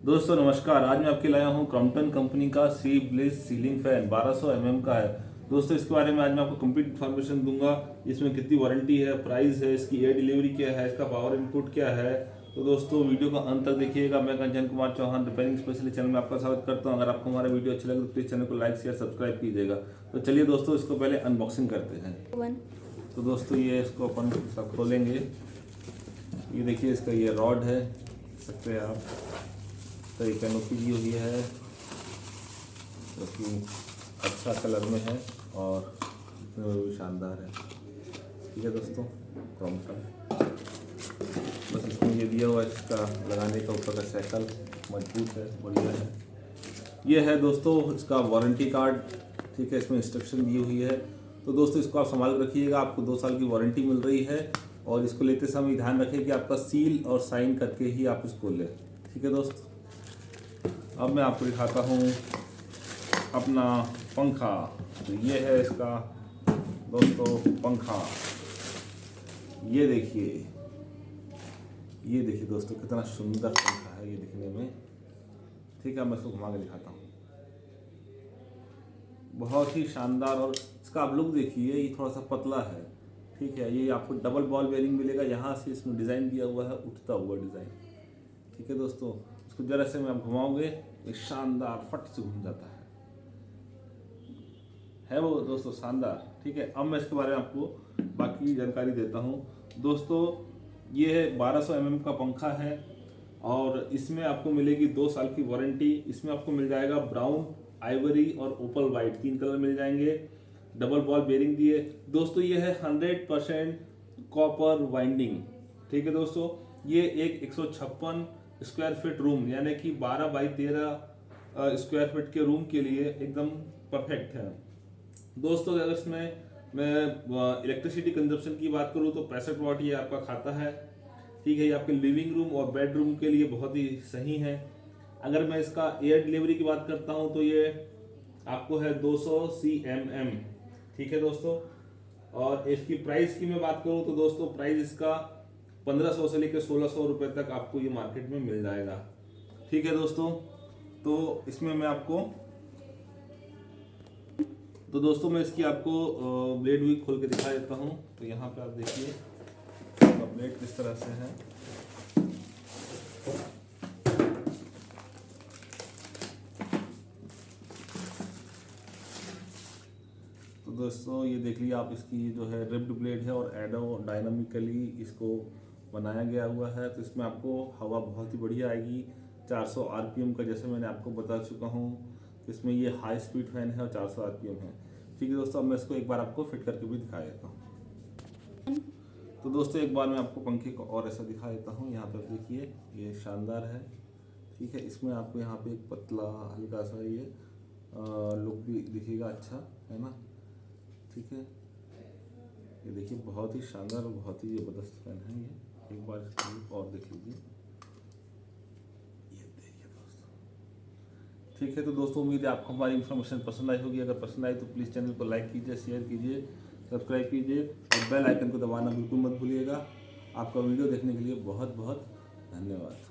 दोस्तों नमस्कार। आज मैं आपके लाया हूँ क्रॉम्पटन कंपनी का सी ब्लिस सीलिंग फैन 1200 का है। दोस्तों इसके बारे में आज मैं आपको कंप्लीट इन्फॉर्मेशन दूंगा। इसमें कितनी वारंटी है, प्राइस है, इसकी एयर डिलीवरी क्या है, इसका पावर इनपुट क्या है। तो दोस्तों वीडियो का अंत तक देखिएगा। मैं Kanchan Kumar Chauhan repairing specialist channel में आपका स्वागत करता हूँ। अगर आपको हमारा वीडियो अच्छा लगे तो प्लीज़ चैनल को लाइक शेयर सब्सक्राइब कीजिएगा। तो चलिए दोस्तों इसको पहले अनबॉक्सिंग करते हैं। तो दोस्तों ये इसको अपन सब खोलेंगे। ये देखिए इसका ये रॉड है, देख सकते हैं आप। तो ये कैनोपी दी हुई है जो कि अच्छा कलर में है और दिखने में भी शानदार है। ठीक है दोस्तों, क्रॉम्पटन बस इसमें ये दिया हुआ है, इसका लगाने का ऊपर का साइकिल मजबूत है, बढ़िया है। ये है दोस्तों इसका वारंटी कार्ड। ठीक है, इसमें इंस्ट्रक्शन दी हुई है। तो दोस्तों इसको आप संभाल कर रखिएगा। आपको 2 साल की वारंटी मिल रही है और इसको लेते समय ध्यान रखें कि आपका सील और साइन करके ही आप इसको लें। ठीक है दोस्तों, अब मैं आपको दिखाता हूँ अपना पंखा। तो ये है इसका दोस्तों पंखा। ये देखिए दोस्तों कितना सुंदर पंखा है ये दिखने में। ठीक है, मैं इसको घुमा के दिखाता हूँ। बहुत ही शानदार। और इसका आप लुक देखिए, ये थोड़ा सा पतला है। ठीक है, ये आपको डबल बॉल बेयरिंग मिलेगा। यहाँ से इसमें डिज़ाइन दिया हुआ है, उठता हुआ डिज़ाइन। ठीक है दोस्तों, इसको जरा से मैं आप घुमाओगे एक शानदार फट से घूम जाता है वो दोस्तों शानदार। ठीक है, अब मैं इसके बारे में आपको बाकी जानकारी देता हूँ। दोस्तों ये है 1200 का पंखा है और इसमें आपको मिलेगी 2 साल की वारंटी। इसमें आपको मिल जाएगा ब्राउन, आइवरी और ओपल वाइट, 3 कलर मिल जाएंगे। डबल बॉल बेयरिंग दिए दोस्तों। ये है 100% कॉपर वाइंडिंग। ठीक है दोस्तों, ये एक 156 स्क्वायर फीट रूम यानी कि 12 बाई 13 स्क्वायर फीट के रूम के लिए एकदम परफेक्ट है दोस्तों। अगर इसमें मैं इलेक्ट्रिसिटी कंजप्शन की बात करूँ तो 65 वाट ये आपका खाता है। ठीक है, ये आपके लिविंग रूम और बेडरूम के लिए बहुत ही सही है। अगर मैं इसका एयर डिलीवरी की बात करता हूँ तो ये आपको है 200 cmm। ठीक है दोस्तों, और इसकी प्राइस की मैं बात करूँ तो दोस्तों प्राइस इसका 1500 से लेकर 1600 रुपये तक आपको ये मार्केट में मिल जाएगा। ठीक है दोस्तों, तो इसमें मैं आपको मैं इसकी आपको ब्लेड भी खोल के दिखा देता हूँ। तो यहाँ पे आप देखिए इसका ब्लेड किस तरह से है। तो दोस्तों ये देख लीजिए आप, इसकी जो है रिब्ड ब्लेड है और एडो डायनामिकली इसको बनाया गया हुआ है। तो इसमें आपको हवा बहुत ही बढ़िया आएगी। 400 RPM का जैसे मैंने आपको बता चुका हूँ। इसमें ये हाई स्पीड फैन है और 400 RPM है। ठीक है दोस्तों, अब मैं इसको एक बार आपको फिट करके भी दिखा देता हूँ। तो दोस्तों एक बार मैं आपको पंखे को और ऐसा दिखा देता हूँ। यहाँ पे देखिए ये शानदार है। ठीक है, इसमें आपको यहाँ पे एक पतला हल्का सा ये लुक भी दिखेगा, अच्छा है ना। ठीक है, ये देखिए बहुत ही शानदार और बहुत ही ज़बरदस्त फैन है ये। एक बार इसको और देख लीजिए। ठीक है, तो दोस्तों उम्मीद है आपको हमारी इन्फॉर्मेशन पसंद आई होगी। अगर पसंद आई तो प्लीज़ चैनल को लाइक कीजिए, शेयर कीजिए, सब्सक्राइब कीजिए और बेल आइकन को दबाना बिल्कुल मत भूलिएगा। आपका वीडियो देखने के लिए बहुत बहुत धन्यवाद।